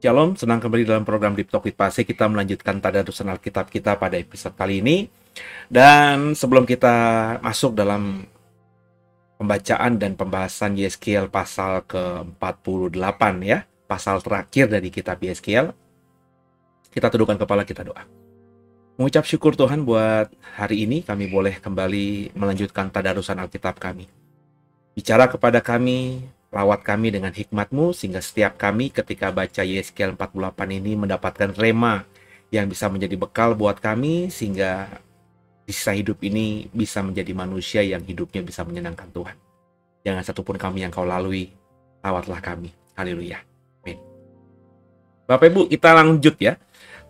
Shalom, senang kembali dalam program Deep Talk with Pastor. Kita melanjutkan tadarusan Alkitab kita pada episode kali ini. Dan sebelum kita masuk dalam pembacaan dan pembahasan Yeskiel pasal ke-48 ya, pasal terakhir dari kitab Yeskiel, kita tundukkan kepala, kita doa. Mengucap syukur Tuhan buat hari ini kami boleh kembali melanjutkan tadarusan Alkitab kami. Bicara kepada kami, lawat kami dengan hikmat-Mu, sehingga setiap kami ketika baca Yeskiel 48 ini mendapatkan rema yang bisa menjadi bekal buat kami, sehingga di sisa hidup ini bisa menjadi manusia yang hidupnya bisa menyenangkan Tuhan. Jangan satupun kami yang Kau lalui, lawatlah kami. Haleluya. Amin. Bapak Ibu, kita lanjut ya.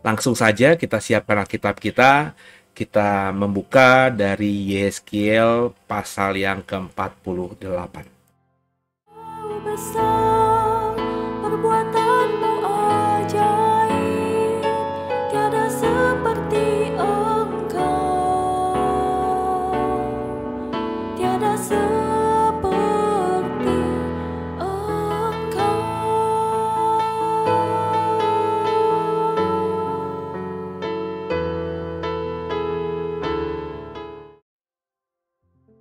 Langsung saja kita siapkan Alkitab kita. Kita membuka dari Yeskiel pasal yang ke-48. Besar perbuatanmu ajaib, tiada seperti Engkau, tiada seperti Engkau.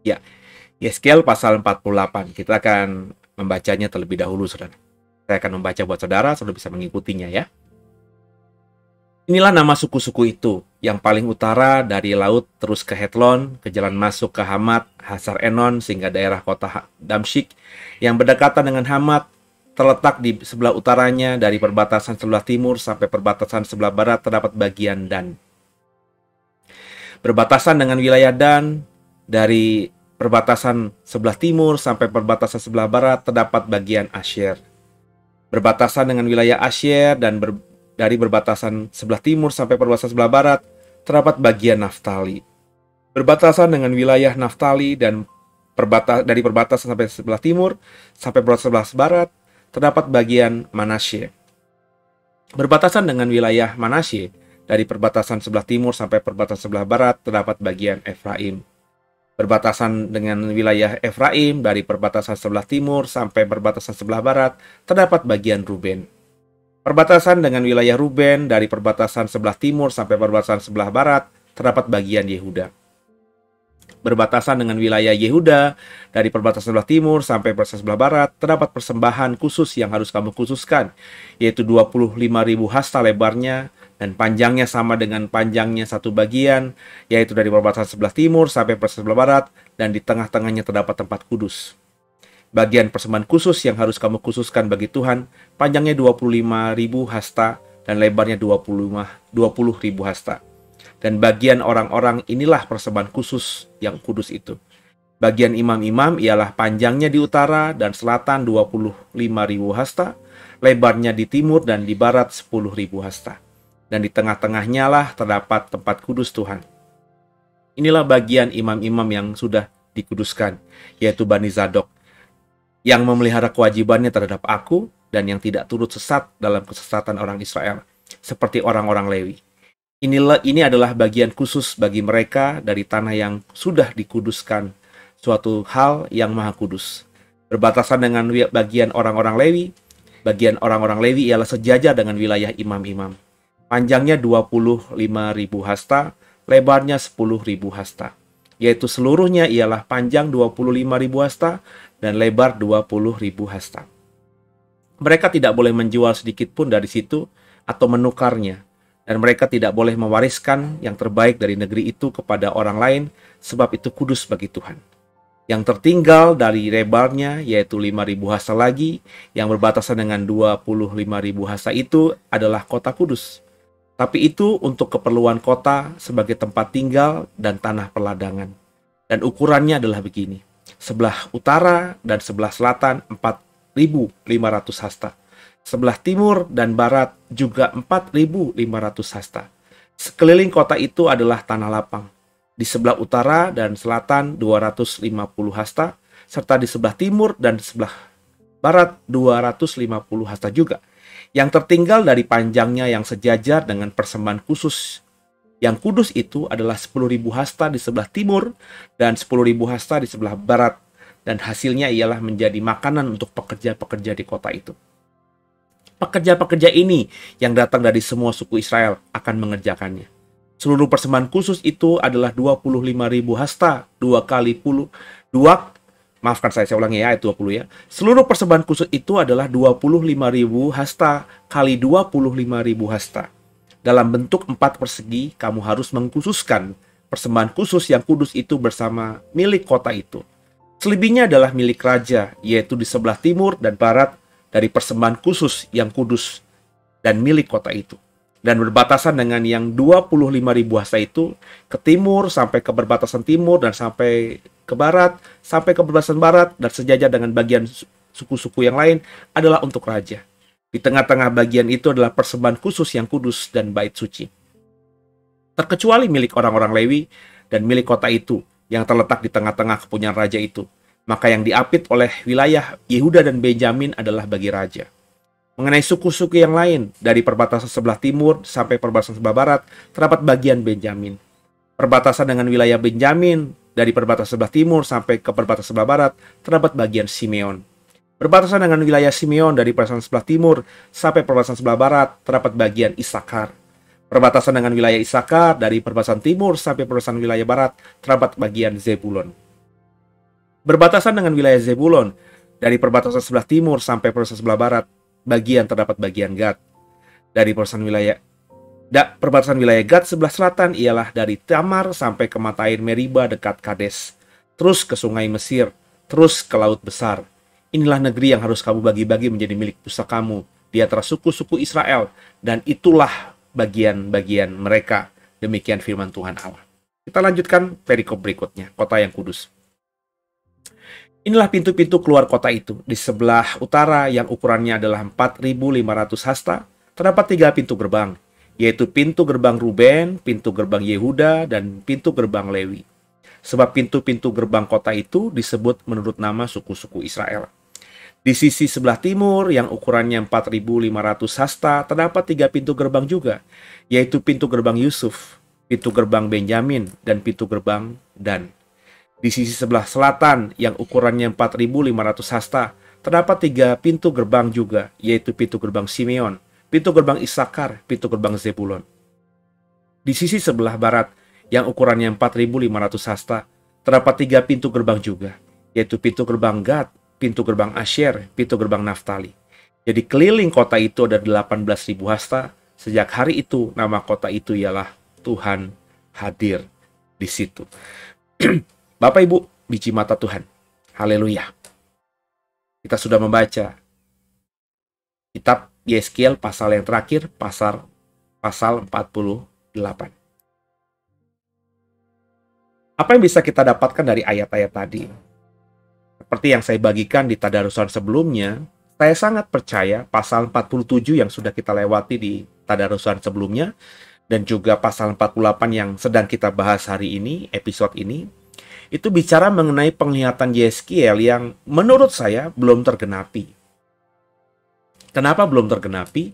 Ya, Yeskiel pasal 48. Kita akan membacanya terlebih dahulu, saudara. Saya akan membaca buat saudara bisa mengikutinya ya. Inilah nama suku-suku itu, yang paling utara dari laut terus ke Hetlon, ke jalan masuk ke Hamat, Hasar Enon, sehingga daerah kota Damsyik, yang berdekatan dengan Hamat, terletak di sebelah utaranya, dari perbatasan sebelah timur sampai perbatasan sebelah barat terdapat bagian Dan. Berbatasan dengan wilayah Dan, dari perbatasan sebelah timur sampai perbatasan sebelah barat terdapat bagian Asyer. Berbatasan dengan wilayah Asyer dan dari perbatasan sebelah timur sampai perbatasan sebelah barat terdapat bagian Naftali. Berbatasan dengan wilayah Naftali dan dari perbatasan sampai sebelah timur sampai perbatasan sebelah barat terdapat bagian Manasye. Berbatasan dengan wilayah Manasye dari perbatasan sebelah timur sampai perbatasan sebelah barat terdapat bagian Efraim. Berbatasan dengan wilayah Efraim dari perbatasan sebelah timur sampai perbatasan sebelah barat terdapat bagian Ruben. Perbatasan dengan wilayah Ruben dari perbatasan sebelah timur sampai perbatasan sebelah barat terdapat bagian Yehuda. Berbatasan dengan wilayah Yehuda dari perbatasan sebelah timur sampai perbatasan sebelah barat terdapat persembahan khusus yang harus kamu khususkan, yaitu 25.000 hasta lebarnya dan panjangnya sama dengan panjangnya satu bagian, yaitu dari perbatasan sebelah timur sampai perbatasan sebelah barat, dan di tengah-tengahnya terdapat tempat kudus. Bagian persembahan khusus yang harus kamu khususkan bagi Tuhan, panjangnya 25.000 hasta dan lebarnya 20.000 hasta. Dan bagian orang-orang inilah persembahan khusus yang kudus itu. Bagian imam-imam ialah panjangnya di utara dan selatan 25.000 hasta, lebarnya di timur dan di barat 10.000 hasta. Dan di tengah-tengahnya lah terdapat tempat kudus Tuhan. Inilah bagian imam-imam yang sudah dikuduskan, yaitu Bani Zadok, yang memelihara kewajibannya terhadap aku dan yang tidak turut sesat dalam kesesatan orang Israel, seperti orang-orang Lewi. Ini adalah bagian khusus bagi mereka dari tanah yang sudah dikuduskan, suatu hal yang maha kudus. Berbatasan dengan bagian orang-orang Lewi, bagian orang-orang Lewi ialah sejajar dengan wilayah imam-imam. Panjangnya 25.000 hasta, lebarnya 10.000 hasta. Yaitu seluruhnya ialah panjang 25.000 hasta dan lebar 20.000 hasta. Mereka tidak boleh menjual sedikit pun dari situ atau menukarnya. Dan mereka tidak boleh mewariskan yang terbaik dari negeri itu kepada orang lain, sebab itu kudus bagi Tuhan. Yang tertinggal dari lebarnya yaitu 5.000 hasta lagi, yang berbatasan dengan 25.000 hasta itu adalah kota kudus. Tapi itu untuk keperluan kota sebagai tempat tinggal dan tanah perladangan. Dan ukurannya adalah begini. Sebelah utara dan sebelah selatan 4.500 hasta. Sebelah timur dan barat juga 4.500 hasta. Sekeliling kota itu adalah tanah lapang. Di sebelah utara dan selatan 250 hasta. Serta di sebelah timur dan sebelah barat 250 hasta juga. Yang tertinggal dari panjangnya yang sejajar dengan persembahan khusus yang kudus itu adalah 10.000 hasta di sebelah timur dan 10.000 hasta di sebelah barat, dan hasilnya ialah menjadi makanan untuk pekerja-pekerja di kota itu. Pekerja-pekerja ini yang datang dari semua suku Israel akan mengerjakannya. Seluruh persembahan khusus itu adalah 25.000 hasta, maafkan saya ulangi ya, ayat 20 ya. Seluruh persembahan khusus itu adalah 25.000 hasta kali 25.000 hasta. Dalam bentuk 4 persegi, kamu harus mengkhususkan persembahan khusus yang kudus itu bersama milik kota itu. Selebihnya adalah milik raja, yaitu di sebelah timur dan barat dari persembahan khusus yang kudus dan milik kota itu. Dan berbatasan dengan yang 25.000 hasta itu, ke timur sampai ke perbatasan timur dan sampai ke barat, sampai ke perbatasan barat dan sejajar dengan bagian suku-suku yang lain adalah untuk raja. Di tengah-tengah bagian itu adalah persembahan khusus yang kudus dan bait suci. Terkecuali milik orang-orang Lewi dan milik kota itu yang terletak di tengah-tengah kepunyaan raja itu. Maka yang diapit oleh wilayah Yehuda dan Benjamin adalah bagi raja. Mengenai suku-suku yang lain, dari perbatasan sebelah timur sampai perbatasan sebelah barat, terdapat bagian Benjamin. Perbatasan dengan wilayah Benjamin, dari perbatasan sebelah timur sampai ke perbatasan sebelah barat, terdapat bagian Simeon. Perbatasan dengan wilayah Simeon, dari perbatasan sebelah timur sampai perbatasan sebelah barat, terdapat bagian Isakar. Perbatasan dengan wilayah Isakar, dari perbatasan timur sampai perbatasan wilayah barat, terdapat bagian Zebulon. Berbatasan dengan wilayah Zebulon, dari perbatasan sebelah timur sampai perbatasan sebelah barat, terdapat bagian Gad. Dari perbatasan wilayah Gad sebelah selatan ialah dari Tamar sampai ke mata air Meriba dekat Kades, terus ke sungai Mesir, terus ke Laut Besar. Inilah negeri yang harus kamu bagi-bagi menjadi milik pusakamu di antara suku-suku Israel, dan itulah bagian-bagian mereka. Demikian firman Tuhan Allah. Kita lanjutkan perikop berikutnya, kota yang kudus. Inilah pintu-pintu keluar kota itu. Di sebelah utara yang ukurannya adalah 4.500 hasta, terdapat 3 pintu gerbang, yaitu pintu gerbang Ruben, pintu gerbang Yehuda, dan pintu gerbang Lewi. Sebab pintu-pintu gerbang kota itu disebut menurut nama suku-suku Israel. Di sisi sebelah timur yang ukurannya 4.500 hasta, terdapat 3 pintu gerbang juga, yaitu pintu gerbang Yusuf, pintu gerbang Benjamin, dan pintu gerbang Dan. Di sisi sebelah selatan yang ukurannya 4.500 hasta, terdapat 3 pintu gerbang juga, yaitu pintu gerbang Simeon, pintu gerbang Isakar, pintu gerbang Zebulon. Di sisi sebelah barat yang ukurannya 4.500 hasta, terdapat 3 pintu gerbang juga, yaitu pintu gerbang Gad, pintu gerbang Asher, pintu gerbang Naftali. Jadi keliling kota itu ada 18.000 hasta. Sejak hari itu nama kota itu ialah Tuhan hadir di situ. Bapak Ibu, biji mata Tuhan. Haleluya. Kita sudah membaca kitab Yeskiel pasal yang terakhir, pasal 48. Apa yang bisa kita dapatkan dari ayat-ayat tadi? Seperti yang saya bagikan di tadarusan sebelumnya, saya sangat percaya pasal 47 yang sudah kita lewati di tadarusan sebelumnya, dan juga pasal 48 yang sedang kita bahas hari ini, episode ini, itu bicara mengenai penglihatan Yeskiel yang menurut saya belum tergenapi. Kenapa belum tergenapi?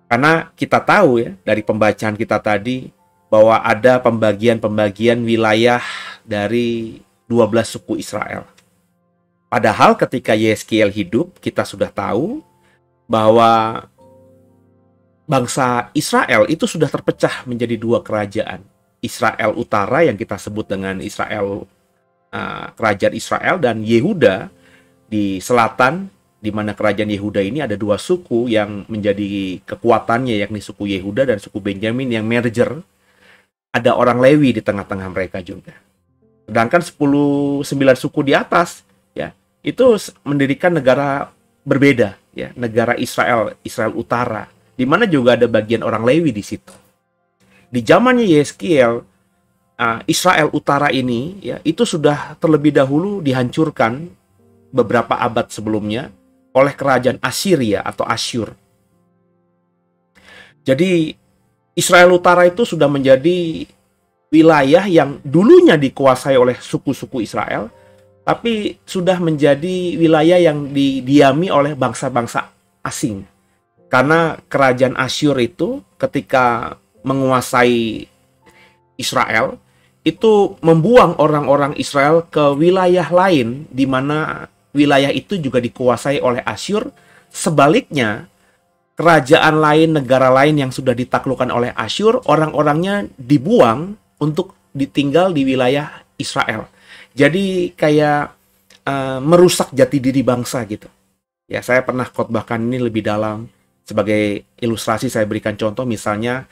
Karena kita tahu ya, dari pembacaan kita tadi, bahwa ada pembagian-pembagian wilayah dari 12 suku Israel. Padahal ketika Yeskiel hidup, kita sudah tahu bahwa bangsa Israel itu sudah terpecah menjadi 2 kerajaan. Israel Utara yang kita sebut dengan kerajaan Israel, dan Yehuda di selatan, di mana kerajaan Yehuda ini ada 2 suku yang menjadi kekuatannya, yakni suku Yehuda dan suku Benjamin yang merger. Ada orang Lewi di tengah-tengah mereka juga. Sedangkan 9 suku di atas ya, itu mendirikan negara berbeda ya, negara Israel Utara, di mana juga ada bagian orang Lewi di situ. Di zamannya Yeskiel, Israel Utara ini ya, itu sudah terlebih dahulu dihancurkan beberapa abad sebelumnya oleh kerajaan Assyria atau Asyur. Jadi Israel Utara itu sudah menjadi wilayah yang dulunya dikuasai oleh suku-suku Israel, tapi sudah menjadi wilayah yang didiami oleh bangsa-bangsa asing. Karena kerajaan Asyur itu ketika menguasai Israel, itu membuang orang-orang Israel ke wilayah lain, di mana wilayah itu juga dikuasai oleh Asyur. Sebaliknya, kerajaan lain, negara lain yang sudah ditaklukkan oleh Asyur, orang-orangnya dibuang untuk ditinggal di wilayah Israel. Jadi kayak merusak jati diri bangsa gitu. Ya, saya pernah khotbahkan ini lebih dalam. Sebagai ilustrasi saya berikan contoh, misalnya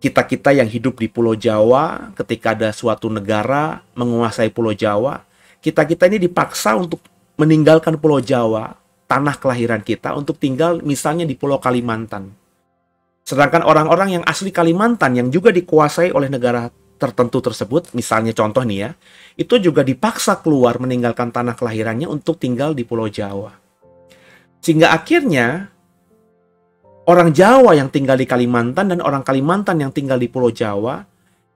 kita-kita yang hidup di Pulau Jawa, ketika ada suatu negara menguasai Pulau Jawa, kita-kita ini dipaksa untuk meninggalkan Pulau Jawa, tanah kelahiran kita, untuk tinggal misalnya di Pulau Kalimantan. Sedangkan orang-orang yang asli Kalimantan yang juga dikuasai oleh negara tertentu tersebut, misalnya contoh nih ya, itu juga dipaksa keluar meninggalkan tanah kelahirannya untuk tinggal di Pulau Jawa. Sehingga akhirnya orang Jawa yang tinggal di Kalimantan dan orang Kalimantan yang tinggal di Pulau Jawa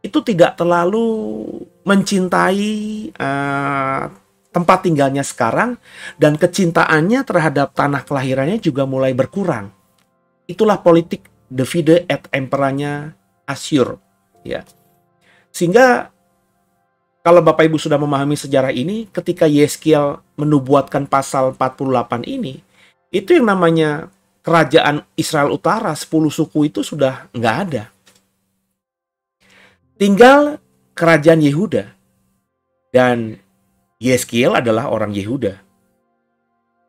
itu tidak terlalu mencintai tempat tinggalnya sekarang, dan kecintaannya terhadap tanah kelahirannya juga mulai berkurang. Itulah politik divide et impera-nya Asyur, ya. Sehingga kalau Bapak Ibu sudah memahami sejarah ini, ketika Yeskiel menubuatkan pasal 48 ini, itu yang namanya kerajaan Israel Utara, 10 suku itu sudah nggak ada. Tinggal kerajaan Yehuda. Dan Yeskiel adalah orang Yehuda.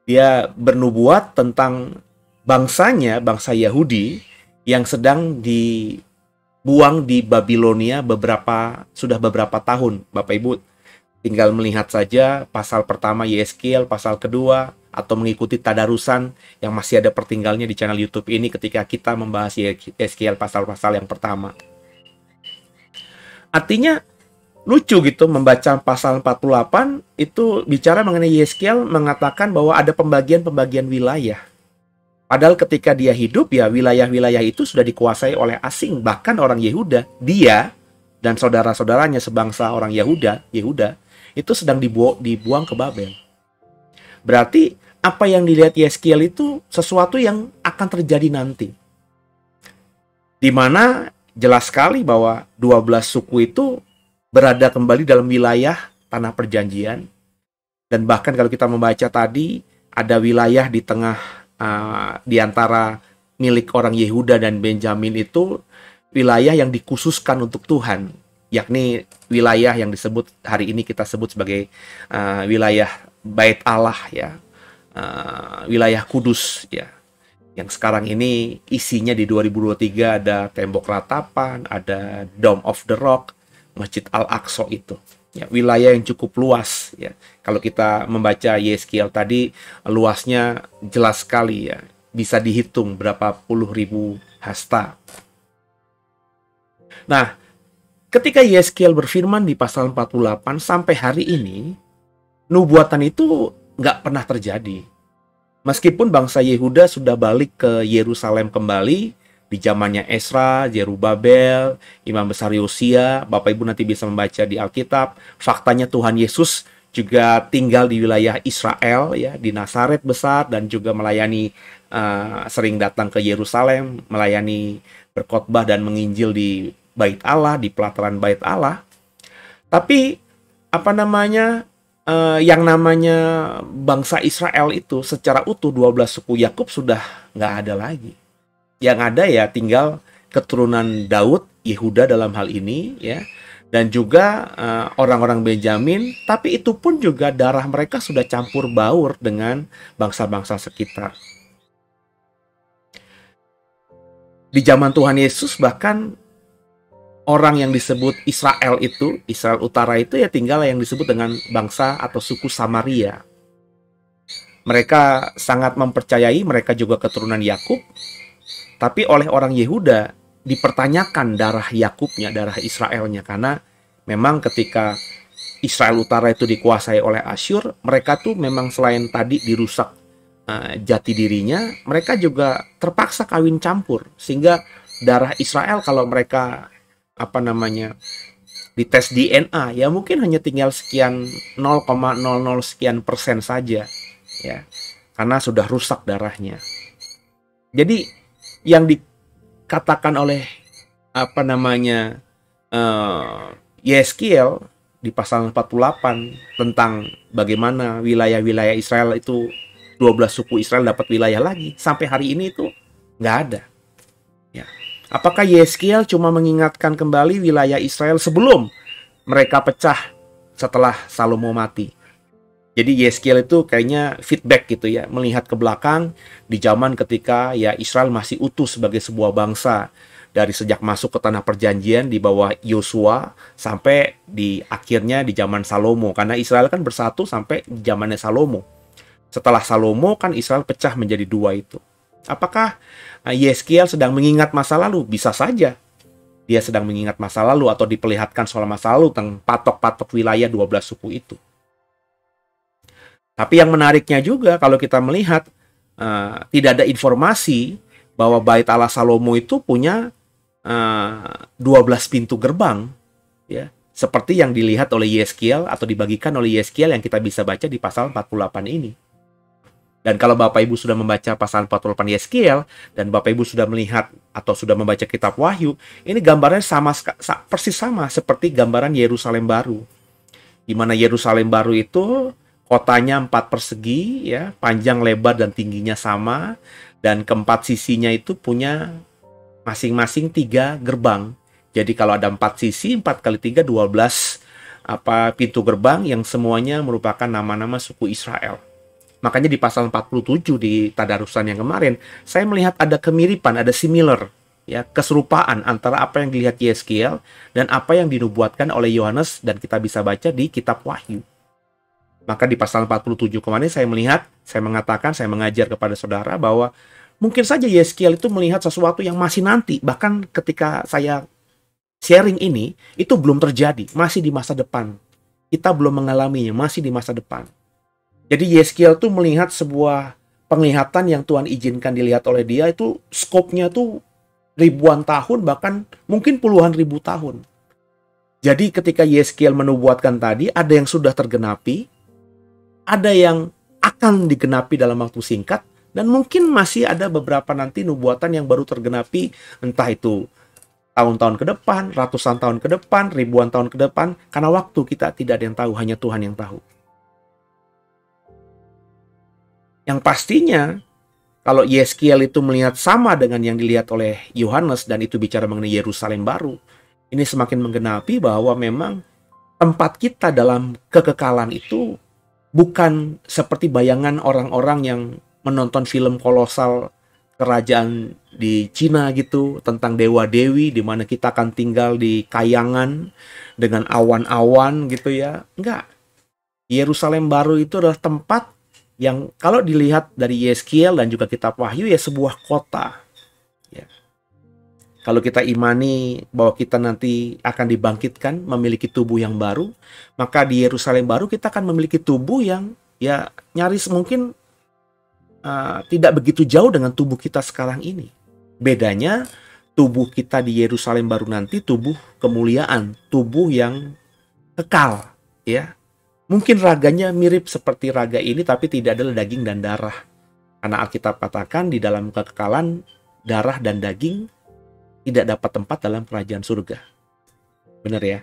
Dia bernubuat tentang bangsanya, bangsa Yahudi, yang sedang dibuang di Babilonia sudah beberapa tahun. Bapak Ibu tinggal melihat saja pasal pertama Yeskiel, pasal kedua, atau mengikuti tadarusan yang masih ada pertinggalnya di channel YouTube ini ketika kita membahas Yeskiel pasal-pasal yang pertama. Artinya lucu gitu membaca pasal 48 itu bicara mengenai Yeskiel mengatakan bahwa ada pembagian-pembagian wilayah. Padahal ketika dia hidup ya wilayah-wilayah itu sudah dikuasai oleh asing, bahkan orang Yehuda. Dia dan saudara-saudaranya sebangsa orang Yehuda itu sedang dibuang ke Babel. Berarti apa yang dilihat Yeskiel itu sesuatu yang akan terjadi nanti. Di mana jelas sekali bahwa 12 suku itu berada kembali dalam wilayah tanah perjanjian. Dan bahkan kalau kita membaca tadi, ada wilayah di tengah, di antara milik orang Yehuda dan Benjamin itu, wilayah yang dikhususkan untuk Tuhan. Yakni wilayah yang disebut, hari ini kita sebut sebagai wilayah Bait Allah ya. Wilayah Kudus ya. Yang sekarang ini isinya di 2023 ada tembok ratapan, ada Dome of the Rock, Masjid Al-Aqsa itu. Ya, wilayah yang cukup luas ya. Kalau kita membaca Yeskiel tadi, luasnya jelas sekali ya. Bisa dihitung berapa puluh ribu hasta. Nah, ketika Yeskiel berfirman di pasal 48 sampai hari ini, nubuatan itu nggak pernah terjadi. Meskipun bangsa Yehuda sudah balik ke Yerusalem kembali, di zamannya Esra, Zerubabel, Imam Besar Yosia, Bapak Ibu nanti bisa membaca di Alkitab. Faktanya Tuhan Yesus juga tinggal di wilayah Israel, ya, di Nazaret besar, dan juga melayani, sering datang ke Yerusalem, melayani berkhotbah dan menginjil di Bait Allah, di pelataran Bait Allah. Tapi yang namanya bangsa Israel itu secara utuh 12 suku Yakub sudah nggak ada lagi. Yang ada ya tinggal keturunan Daud, Yehuda dalam hal ini ya, dan juga orang-orang Benjamin, tapi itu pun juga darah mereka sudah campur baur dengan bangsa-bangsa sekitar. Di zaman Tuhan Yesus bahkan orang yang disebut Israel itu, Israel Utara itu ya tinggal yang disebut dengan bangsa atau suku Samaria. Mereka sangat mempercayai mereka juga keturunan Yakub. Tapi oleh orang Yehuda dipertanyakan darah Yakubnya, darah Israelnya. Karena memang ketika Israel Utara itu dikuasai oleh Asyur, mereka tuh memang selain tadi dirusak jati dirinya, mereka juga terpaksa kawin campur. Sehingga darah Israel kalau mereka dites DNA, ya mungkin hanya tinggal sekian 0,00 sekian persen saja. Ya, karena sudah rusak darahnya. Jadi yang dikatakan oleh Yeskiel di pasal 48 tentang bagaimana wilayah-wilayah Israel itu 12 suku Israel dapat wilayah lagi sampai hari ini itu Nggak ada. Ya. Apakah Yeskiel cuma mengingatkan kembali wilayah Israel sebelum mereka pecah setelah Salomo mati? Jadi Yeskiel itu kayaknya feedback gitu ya, melihat ke belakang di zaman ketika ya Israel masih utuh sebagai sebuah bangsa, dari sejak masuk ke tanah perjanjian di bawah Yosua sampai di akhirnya di zaman Salomo, karena Israel kan bersatu sampai zamannya Salomo. Setelah Salomo kan Israel pecah menjadi dua itu. Apakah Yeskiel sedang mengingat masa lalu? Bisa saja dia sedang mengingat masa lalu atau diperlihatkan soal masa lalu tentang patok-patok wilayah 12 suku itu. Tapi yang menariknya juga kalau kita melihat tidak ada informasi bahwa Bait Allah Salomo itu punya 12 pintu gerbang, ya, seperti yang dilihat oleh Yeskiel atau dibagikan oleh Yeskiel yang kita bisa baca di pasal 48 ini. Dan kalau Bapak Ibu sudah membaca pasal 48 Yeskiel dan Bapak Ibu sudah melihat atau sudah membaca kitab Wahyu, ini gambarnya persis sama seperti gambaran Yerusalem baru. Di mana Yerusalem baru itu kotanya 4 persegi, ya, panjang, lebar, dan tingginya sama, dan keempat sisinya itu punya masing-masing 3 gerbang. Jadi kalau ada 4 sisi, 4 kali 3, 12 pintu gerbang yang semuanya merupakan nama-nama suku Israel. Makanya di pasal 47 di tadarusan yang kemarin, saya melihat ada kemiripan, ada similar, ya, keserupaan antara apa yang dilihat Yeskiel dan apa yang dinubuatkan oleh Yohanes dan kita bisa baca di kitab Wahyu. Maka di pasal 47 kemarin saya melihat, saya mengatakan, saya mengajar kepada saudara bahwa mungkin saja Yeskiel itu melihat sesuatu yang masih nanti. Bahkan ketika saya sharing ini, itu belum terjadi, masih di masa depan. Kita belum mengalaminya, masih di masa depan. Jadi Yeskiel itu melihat sebuah penglihatan yang Tuhan izinkan dilihat oleh dia, itu skopnya tuh ribuan tahun, bahkan mungkin puluhan ribu tahun. Jadi ketika Yeskiel menubuatkan tadi, ada yang sudah tergenapi, ada yang akan digenapi dalam waktu singkat, dan mungkin masih ada beberapa nanti nubuatan yang baru tergenapi, entah itu tahun-tahun ke depan, ratusan tahun ke depan, ribuan tahun ke depan, karena waktu kita tidak ada yang tahu, hanya Tuhan yang tahu. Yang pastinya, kalau Yeskiel itu melihat sama dengan yang dilihat oleh Yohanes, dan itu bicara mengenai Yerusalem baru, ini semakin menggenapi bahwa memang tempat kita dalam kekekalan itu bukan seperti bayangan orang-orang yang menonton film kolosal kerajaan di Cina gitu, tentang dewa-dewi di mana kita akan tinggal di kayangan dengan awan-awan gitu ya. Enggak. Yerusalem baru itu adalah tempat yang kalau dilihat dari Yeskiel dan juga kitab Wahyu ya sebuah kota. Ya. Kalau kita imani bahwa kita nanti akan dibangkitkan memiliki tubuh yang baru, maka di Yerusalem baru kita akan memiliki tubuh yang ya nyaris mungkin tidak begitu jauh dengan tubuh kita sekarang ini. Bedanya tubuh kita di Yerusalem baru nanti tubuh kemuliaan, tubuh yang kekal, ya. Mungkin raganya mirip seperti raga ini tapi tidak ada daging dan darah. Karena Alkitab katakan di dalam kekekalan darah dan daging tidak dapat tempat dalam kerajaan surga. Benar ya?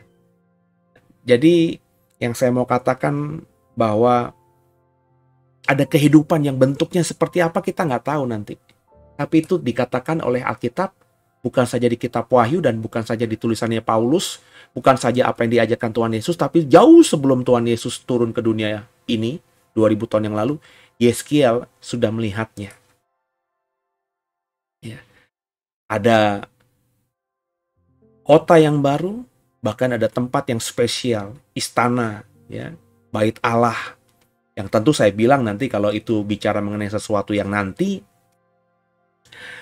Jadi yang saya mau katakan bahwa ada kehidupan yang bentuknya seperti apa kita nggak tahu nanti. Tapi itu dikatakan oleh Alkitab, bukan saja di kitab Wahyu dan bukan saja di tulisannya Paulus, bukan saja apa yang diajarkan Tuhan Yesus, tapi jauh sebelum Tuhan Yesus turun ke dunia ini, 2000 tahun yang lalu, Yeskiel sudah melihatnya. Ya. Ada kota yang baru, bahkan ada tempat yang spesial, istana, ya, Bait Allah, yang tentu saya bilang nanti kalau itu bicara mengenai sesuatu yang nanti,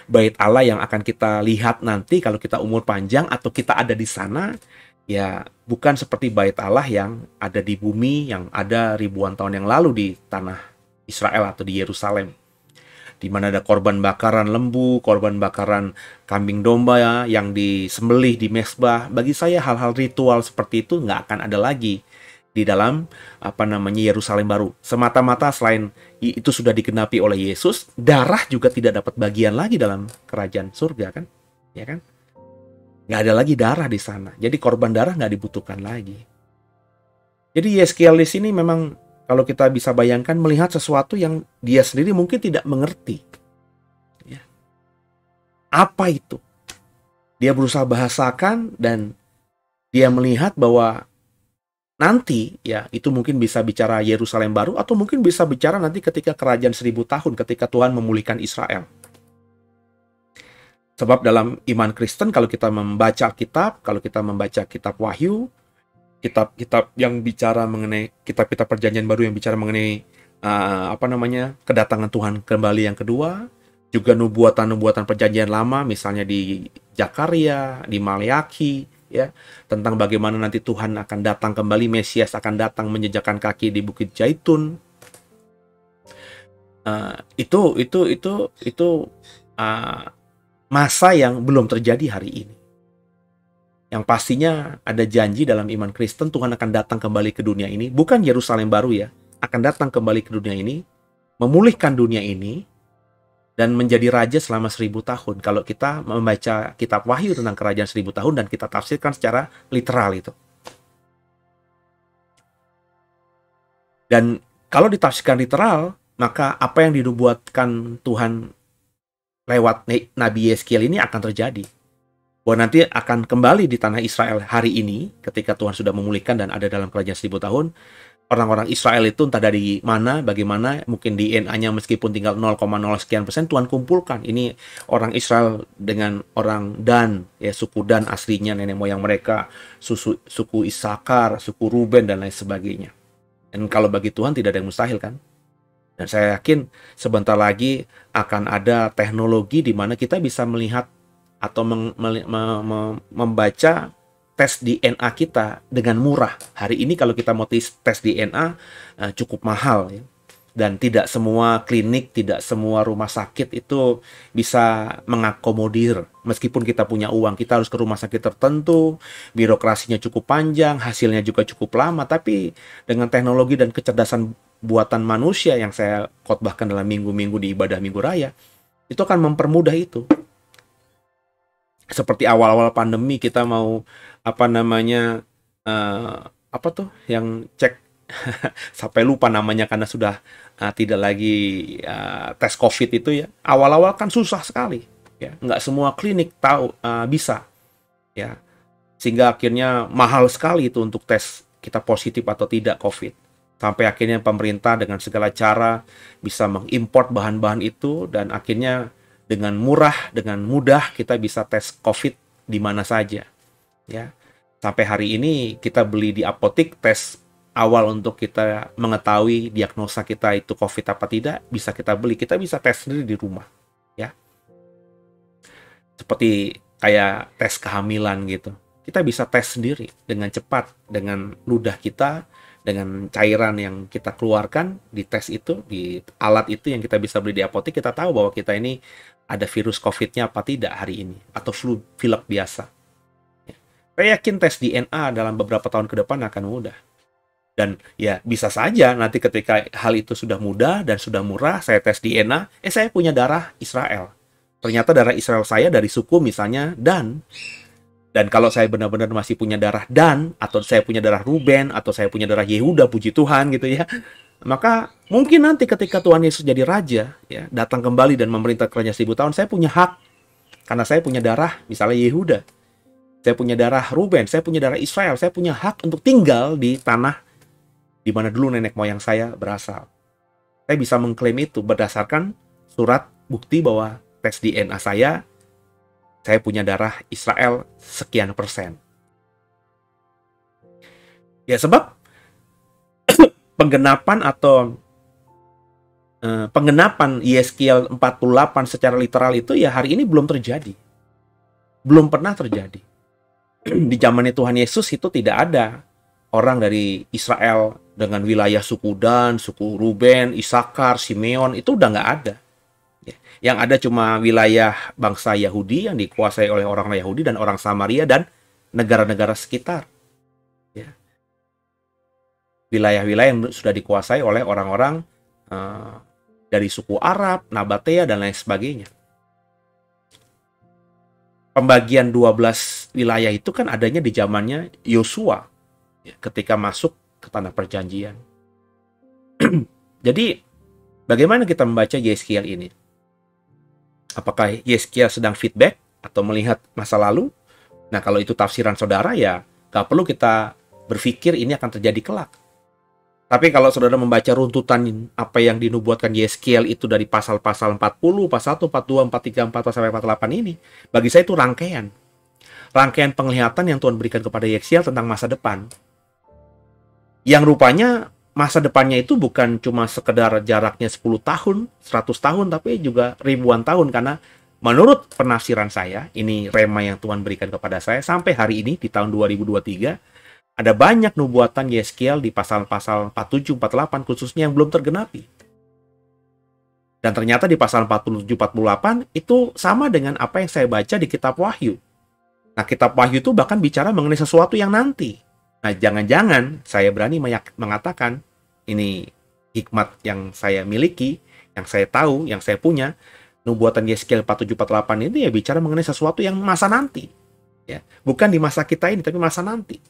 Bait Allah yang akan kita lihat nanti kalau kita umur panjang atau kita ada di sana, ya bukan seperti Bait Allah yang ada di bumi, yang ada ribuan tahun yang lalu di tanah Israel atau di Yerusalem, di mana ada korban bakaran lembu, korban bakaran kambing domba ya, yang disembelih di mezbah. Bagi saya hal-hal ritual seperti itu nggak akan ada lagi di dalam Yerusalem baru. Semata-mata selain itu sudah digenapi oleh Yesus, darah juga tidak dapat bagian lagi dalam kerajaan surga kan? Ya kan? Nggak ada lagi darah di sana. Jadi korban darah nggak dibutuhkan lagi. Jadi Yeskiel di sini memang kalau kita bisa bayangkan melihat sesuatu yang dia sendiri mungkin tidak mengerti. Ya. apa itu. Dia berusaha bahasakan dan dia melihat bahwa nanti ya itu mungkin bisa bicara Yerusalem baru atau mungkin bisa bicara nanti ketika kerajaan 1000 tahun ketika Tuhan memulihkan Israel. Sebab dalam iman Kristen kalau kita membaca kitab, kalau kita membaca kitab Wahyu, kitab-kitab yang bicara mengenai kitab-kitab perjanjian baru yang bicara mengenai kedatangan Tuhan kembali yang kedua, juga nubuatan-nubuatan perjanjian lama misalnya di Zakaria, di Maleakhi ya, tentang bagaimana nanti Tuhan akan datang kembali, Mesias akan datang menjejakkan kaki di Bukit Zaitun. Itu masa yang belum terjadi hari ini. Yang pastinya ada janji dalam iman Kristen, Tuhan akan datang kembali ke dunia ini, bukan Yerusalem baru ya, akan datang kembali ke dunia ini, memulihkan dunia ini, dan menjadi raja selama 1000 tahun. Kalau kita membaca kitab Wahyu tentang kerajaan 1000 tahun dan kita tafsirkan secara literal itu. Dan kalau ditafsirkan literal, maka apa yang dinubuatkan Tuhan lewat Nabi Yeskiel ini akan terjadi. Bahwa nanti akan kembali di tanah Israel hari ini, ketika Tuhan sudah memulihkan dan ada dalam kerajaan 1000 tahun, orang-orang Israel itu entah dari mana, bagaimana, mungkin DNA-nya meskipun tinggal 0,0 sekian persen, Tuhan kumpulkan. Ini orang Israel dengan orang Dan, ya suku Dan aslinya, nenek moyang mereka, suku Isakar, suku Ruben, dan lain sebagainya. Dan kalau bagi Tuhan tidak ada yang mustahil kan? Dan saya yakin sebentar lagi akan ada teknologi di mana kita bisa melihat atau membaca tes DNA kita dengan murah. Hari ini kalau kita mau tes DNA cukup mahal ya. Dan tidak semua klinik, tidak semua rumah sakit itu bisa mengakomodir. Meskipun kita punya uang, kita harus ke rumah sakit tertentu, birokrasinya cukup panjang, hasilnya juga cukup lama. Tapi dengan teknologi dan kecerdasan buatan manusia yang saya khotbahkan dalam minggu-minggu di ibadah Minggu Raya, itu akan mempermudah itu. Seperti awal-awal pandemi kita mau yang cek sampai lupa namanya karena sudah tidak lagi tes COVID itu ya. Awal-awal kan susah sekali ya, nggak semua klinik tahu bisa ya, sehingga akhirnya mahal sekali itu untuk tes kita positif atau tidak COVID. Sampai akhirnya pemerintah dengan segala cara bisa mengimpor bahan-bahan itu, dan akhirnya dengan murah, dengan mudah kita bisa tes COVID di mana saja. Ya. Sampai hari ini kita beli di apotik tes awal untuk kita mengetahui diagnosa kita itu COVID apa tidak, bisa kita beli. Kita bisa tes sendiri di rumah. Ya. Seperti kayak tes kehamilan gitu. Kita bisa tes sendiri dengan cepat, dengan ludah kita, dengan cairan yang kita keluarkan di tes itu, di alat itu yang kita bisa beli di apotek, kita tahu bahwa kita ini ada virus COVID-nya apa tidak hari ini, atau flu pilek biasa. Saya yakin tes DNA dalam beberapa tahun ke depan akan mudah. Dan ya bisa saja nanti ketika hal itu sudah mudah dan sudah murah, saya tes DNA, saya punya darah Israel. Ternyata darah Israel saya dari suku misalnya Dan kalau saya benar-benar masih punya darah Dan, atau saya punya darah Ruben, atau saya punya darah Yehuda, puji Tuhan gitu ya, maka mungkin nanti ketika Tuhan Yesus jadi raja, ya, datang kembali dan memerintah kerajaan 1000 tahun, saya punya hak. Karena saya punya darah, misalnya Yehuda. Saya punya darah Ruben, saya punya darah Israel, saya punya hak untuk tinggal di tanah di mana dulu nenek moyang saya berasal. Saya bisa mengklaim itu berdasarkan surat bukti bahwa tes DNA saya punya darah Israel sekian persen. Ya sebab penggenapan Yeskiel 48 secara literal itu ya hari ini belum terjadi. Belum pernah terjadi. Di zamannya Tuhan Yesus itu tidak ada orang dari Israel dengan wilayah suku Dan, suku Ruben, Isakar, Simeon, itu udah nggak ada. Yang ada cuma wilayah bangsa Yahudi yang dikuasai oleh orang Yahudi dan orang Samaria dan negara-negara sekitar. Ya. Wilayah-wilayah yang sudah dikuasai oleh orang-orang dari suku Arab, Nabatea, dan lain sebagainya. Pembagian 12 wilayah itu kan adanya di zamannya Yosua, ya, ketika masuk ke tanah perjanjian. Jadi, bagaimana kita membaca Yeskiel ini? Apakah Yeskiel sedang feedback atau melihat masa lalu? Nah, kalau itu tafsiran saudara, ya nggak perlu kita berpikir ini akan terjadi kelak. Tapi kalau saudara membaca runtutan apa yang dinubuatkan Yeskiel itu dari pasal-pasal 40, pasal 1, 42, 43, 44 sampai 48 ini, bagi saya itu rangkaian. Rangkaian penglihatan yang Tuhan berikan kepada Yeskiel tentang masa depan. Yang rupanya masa depannya itu bukan cuma sekedar jaraknya 10 tahun, 100 tahun, tapi juga ribuan tahun. Karena menurut penafsiran saya, ini rema yang Tuhan berikan kepada saya, sampai hari ini di tahun 2023, ada banyak nubuatan Yeskiel di pasal-pasal 47, 48 khususnya yang belum tergenapi. Dan ternyata di pasal 47, 48 itu sama dengan apa yang saya baca di kitab Wahyu. Nah, kitab Wahyu itu bahkan bicara mengenai sesuatu yang nanti. Nah, jangan-jangan saya berani mengatakan, ini hikmat yang saya miliki, yang saya tahu, yang saya punya, nubuatan Yeskiel 4748 ini ya bicara mengenai sesuatu yang masa nanti. Ya, bukan di masa kita ini, tapi masa nanti.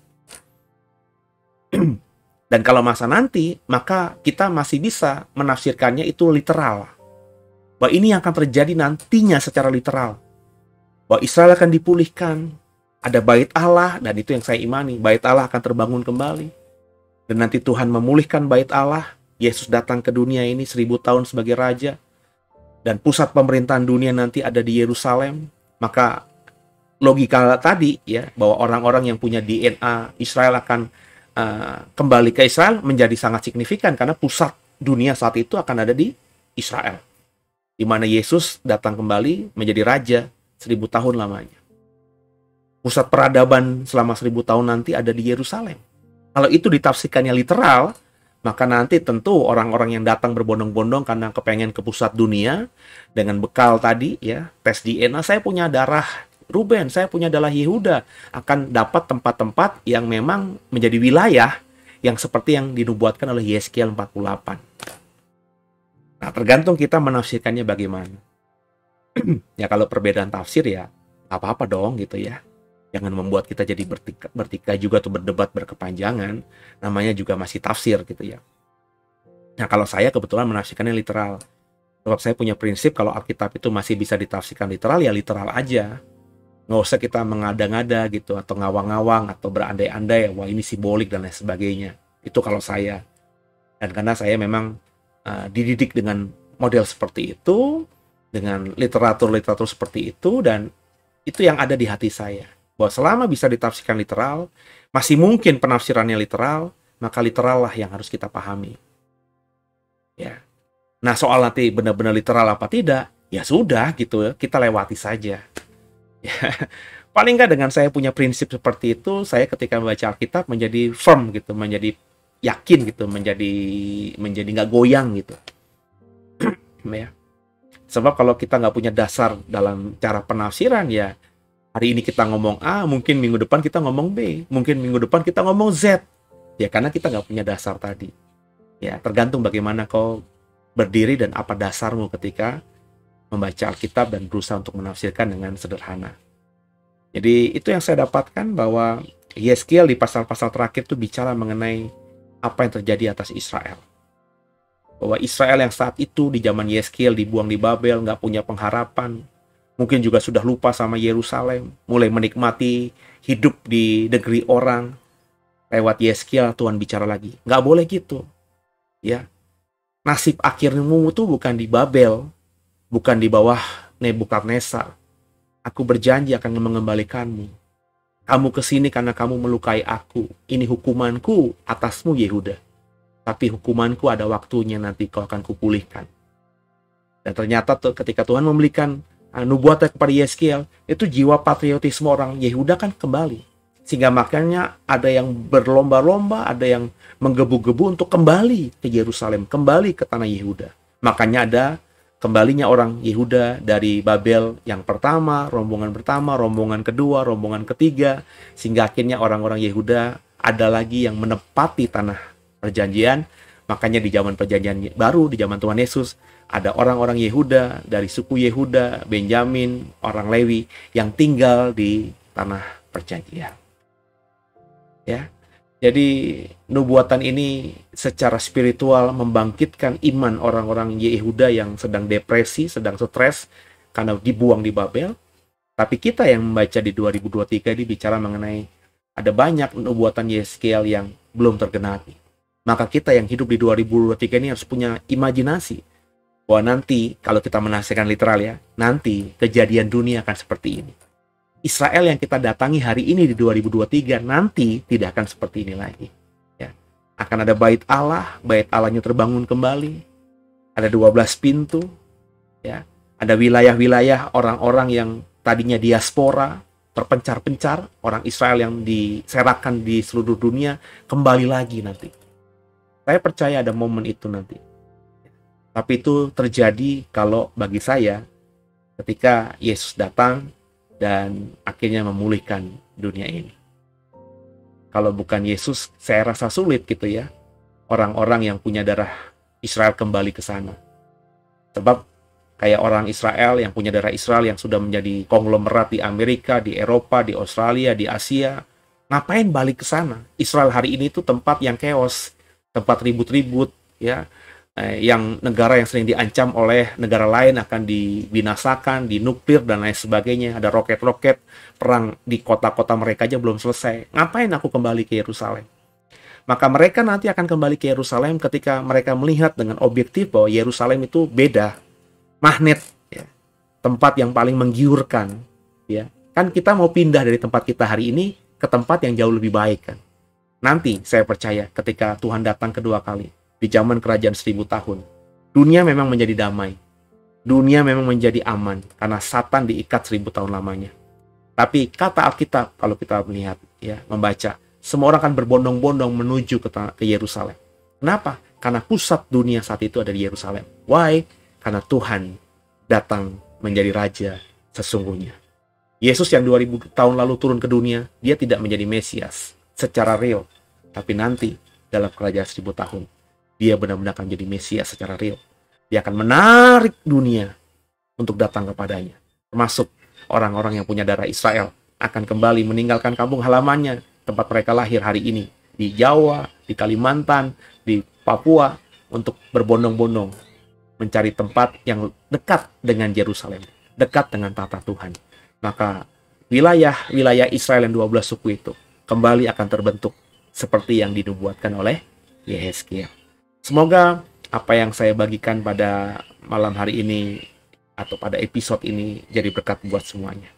Dan kalau masa nanti, maka kita masih bisa menafsirkannya itu literal. Bahwa ini yang akan terjadi nantinya secara literal. Bahwa Israel akan dipulihkan, ada bait Allah, dan itu yang saya imani. Bait Allah akan terbangun kembali. Dan nanti Tuhan memulihkan bait Allah. Yesus datang ke dunia ini 1000 tahun sebagai raja. Dan pusat pemerintahan dunia nanti ada di Yerusalem. Maka logika tadi ya, bahwa orang-orang yang punya DNA Israel akan kembali ke Israel menjadi sangat signifikan. Karena pusat dunia saat itu akan ada di Israel. Di mana Yesus datang kembali menjadi raja 1000 tahun lamanya. Pusat peradaban selama 1000 tahun nanti ada di Yerusalem. Kalau itu ditafsirkannya literal, maka nanti tentu orang-orang yang datang berbondong-bondong karena kepengen ke pusat dunia, dengan bekal tadi ya, tes DNA, saya punya darah Ruben, saya punya darah Yehuda, akan dapat tempat-tempat yang memang menjadi wilayah yang seperti yang dinubuatkan oleh Yeskiel 48. Nah, tergantung kita menafsirkannya bagaimana. Ya kalau perbedaan tafsir ya apa-apa dong gitu ya. Jangan membuat kita jadi bertikai juga atau berdebat berkepanjangan. Namanya juga masih tafsir gitu ya. Nah, kalau saya kebetulan menafsirkannya literal. Sebab saya punya prinsip kalau Alkitab itu masih bisa ditafsirkan literal, ya literal aja. Nggak usah kita mengada-ngada gitu, atau ngawang-ngawang, atau berandai-andai, wah ini simbolik dan lain sebagainya. Itu kalau saya. Dan karena saya memang dididik dengan model seperti itu, dengan literatur-literatur seperti itu, dan itu yang ada di hati saya. Bahwa selama bisa ditafsirkan literal, masih mungkin penafsirannya literal, maka literal lah yang harus kita pahami. Ya. Nah, soal nanti benar-benar literal apa tidak, ya sudah gitu, kita lewati saja. Ya. Paling nggak dengan saya punya prinsip seperti itu, saya ketika membaca Alkitab menjadi firm gitu, menjadi yakin gitu, menjadi nggak goyang gitu. Ya. Sebab kalau kita nggak punya dasar dalam cara penafsiran, ya hari ini kita ngomong A, mungkin minggu depan kita ngomong B, mungkin minggu depan kita ngomong Z. Ya karena kita nggak punya dasar tadi. Ya tergantung bagaimana kau berdiri dan apa dasarmu ketika membaca Alkitab dan berusaha untuk menafsirkan dengan sederhana. Jadi itu yang saya dapatkan, bahwa Yeskiel di pasal-pasal terakhir itu bicara mengenai apa yang terjadi atas Israel. Bahwa Israel yang saat itu di zaman Yeskiel dibuang di Babel, nggak punya pengharapan, mungkin juga sudah lupa sama Yerusalem, mulai menikmati hidup di negeri orang. Lewat Yeskiel Tuhan bicara lagi, nggak boleh gitu. Ya, nasib akhirmu itu bukan di Babel, bukan di bawah Nebukadnezar. Aku berjanji akan mengembalikanmu. Kamu kesini karena kamu melukai aku. Ini hukumanku atasmu Yehuda. Tapi hukumanku ada waktunya, nanti kau akan kupulihkan. Dan ternyata ketika Tuhan memberikan nubuatan kepada Yeskiel, itu jiwa patriotisme orang Yehuda kan kembali. Sehingga makanya ada yang berlomba-lomba, ada yang menggebu-gebu untuk kembali ke Yerusalem, kembali ke tanah Yehuda. Makanya ada kembalinya orang Yehuda dari Babel yang pertama, rombongan kedua, rombongan ketiga, sehingga akhirnya orang-orang Yehuda ada lagi yang menepati tanah perjanjian. Makanya di zaman perjanjian baru, di zaman Tuhan Yesus, ada orang-orang Yehuda dari suku Yehuda, Benjamin, orang Lewi yang tinggal di tanah perjanjian. Ya. Jadi nubuatan ini secara spiritual membangkitkan iman orang-orang Yehuda yang sedang depresi, sedang stres, karena dibuang di Babel. Tapi kita yang membaca di 2023 ini bicara mengenai ada banyak nubuatan Yeskiel yang belum tergenapi. Maka kita yang hidup di 2023 ini harus punya imajinasi bahwa nanti, kalau kita menafsirkan literal ya, nanti kejadian dunia akan seperti ini. Israel yang kita datangi hari ini di 2023 nanti tidak akan seperti ini lagi. Ya. Akan ada bait Allahnya terbangun kembali. Ada 12 pintu, ya. Ada wilayah-wilayah orang-orang yang tadinya diaspora, terpencar-pencar, orang Israel yang diserahkan di seluruh dunia, kembali lagi nanti. Saya percaya ada momen itu nanti. Tapi itu terjadi kalau bagi saya, ketika Yesus datang dan akhirnya memulihkan dunia ini. Kalau bukan Yesus, saya rasa sulit gitu ya, orang-orang yang punya darah Israel kembali ke sana. Sebab kayak orang Israel yang punya darah Israel yang sudah menjadi konglomerat di Amerika, di Eropa, di Australia, di Asia, ngapain balik ke sana? Israel hari ini itu tempat yang chaos, tempat ribut-ribut, ya, yang negara yang sering diancam oleh negara lain akan dibinasakan, dinuklir dan lain sebagainya. Ada roket-roket, perang di kota-kota mereka aja belum selesai. Ngapain aku kembali ke Yerusalem? Maka mereka nanti akan kembali ke Yerusalem ketika mereka melihat dengan objektif bahwa Yerusalem itu beda, magnet, ya, tempat yang paling menggiurkan, ya. Kan kita mau pindah dari tempat kita hari ini ke tempat yang jauh lebih baik kan. Nanti saya percaya ketika Tuhan datang kedua kali di zaman kerajaan 1000 tahun, dunia memang menjadi damai, dunia memang menjadi aman karena Satan diikat 1000 tahun lamanya. Tapi kata Alkitab, kalau kita melihat, ya, membaca, semua orang akan berbondong-bondong menuju ke Yerusalem. Kenapa? Karena pusat dunia saat itu ada di Yerusalem. Why? Karena Tuhan datang menjadi raja sesungguhnya. Yesus yang 2000 tahun lalu turun ke dunia, dia tidak menjadi Mesias secara real. Tapi nanti dalam kerajaan 1000 tahun, dia benar-benar akan menjadi Mesias secara real. Dia akan menarik dunia untuk datang kepadanya. Termasuk orang-orang yang punya darah Israel akan kembali meninggalkan kampung halamannya, tempat mereka lahir hari ini. Di Jawa, di Kalimantan, di Papua, untuk berbondong-bondong mencari tempat yang dekat dengan Yerusalem, dekat dengan tata Tuhan. Maka wilayah Israel yang 12 suku itu kembali akan terbentuk seperti yang dinubuatkan oleh Yehezkiel. Semoga apa yang saya bagikan pada malam hari ini atau pada episode ini jadi berkat buat semuanya.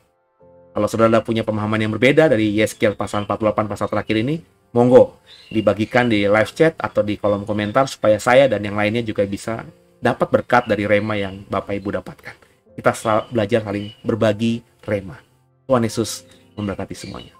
Kalau saudara punya pemahaman yang berbeda dari Yehezkiel pasal 48 pasal terakhir ini, monggo dibagikan di live chat atau di kolom komentar supaya saya dan yang lainnya juga bisa dapat berkat dari rema yang Bapak Ibu dapatkan. Kita belajar saling berbagi rema. Tuhan Yesus memberkati semuanya.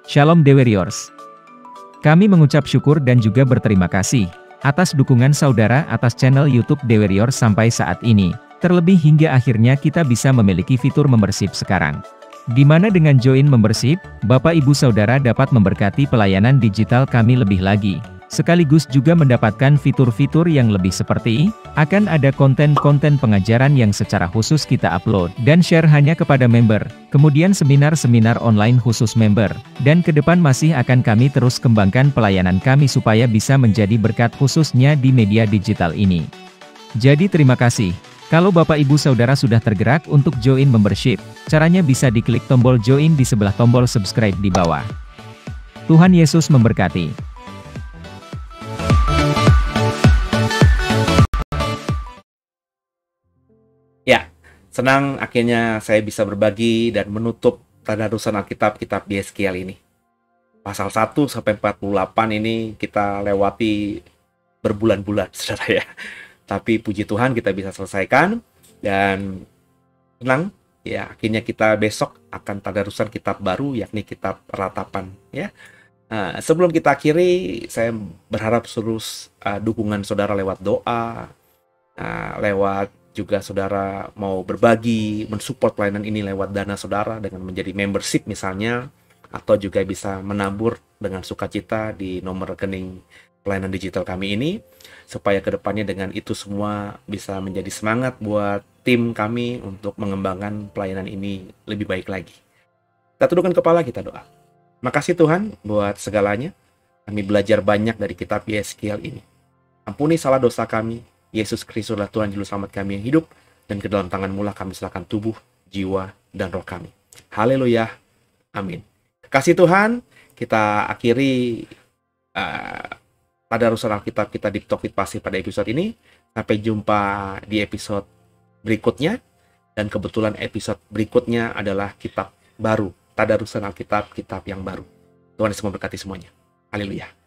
Shalom The Warriors. Kami mengucap syukur dan juga berterima kasih atas dukungan saudara atas channel YouTube The Warriors sampai saat ini. Terlebih hingga akhirnya kita bisa memiliki fitur membership sekarang. Di mana dengan join membership, Bapak Ibu Saudara dapat memberkati pelayanan digital kami lebih lagi. Sekaligus juga mendapatkan fitur-fitur yang lebih seperti, akan ada konten-konten pengajaran yang secara khusus kita upload dan share hanya kepada member, kemudian seminar-seminar online khusus member, dan ke depan masih akan kami terus kembangkan pelayanan kami supaya bisa menjadi berkat khususnya di media digital ini. Jadi terima kasih. Kalau Bapak Ibu Saudara sudah tergerak untuk join membership, caranya bisa diklik tombol join di sebelah tombol subscribe di bawah. Tuhan Yesus memberkati. Ya, senang akhirnya saya bisa berbagi dan menutup tadarusan Alkitab kitab Yehezkiel ini. Pasal 1 sampai 48 ini kita lewati berbulan-bulan, saudara ya. Tapi puji Tuhan kita bisa selesaikan dan senang ya, akhirnya kita besok akan tadarusan kitab baru yakni kitab Ratapan ya. Nah, sebelum kita akhiri, saya berharap terus dukungan saudara lewat doa, lewat juga saudara mau berbagi, mensupport pelayanan ini lewat dana saudara dengan menjadi membership misalnya, atau juga bisa menabur dengan sukacita di nomor rekening pelayanan digital kami ini, supaya kedepannya dengan itu semua bisa menjadi semangat buat tim kami untuk mengembangkan pelayanan ini lebih baik lagi. Kita tundukkan kepala, kita doa. Makasih Tuhan buat segalanya. Kami belajar banyak dari kitab Yeskiel ini. Ampuni salah dosa kami. Yesus Kristus adalah Tuhan Juru Selamat kami yang hidup, dan ke dalam tangan-Mu lah kami serahkan tubuh, jiwa, dan roh kami. Haleluya. Amin. Kasih Tuhan, kita akhiri Tadarusan Alkitab kita di Topik Pasif pada episode ini. Sampai jumpa di episode berikutnya. Dan kebetulan episode berikutnya adalah kitab baru. Tadarusan Alkitab, kitab yang baru. Tuhan Yesus memberkati semuanya. Haleluya.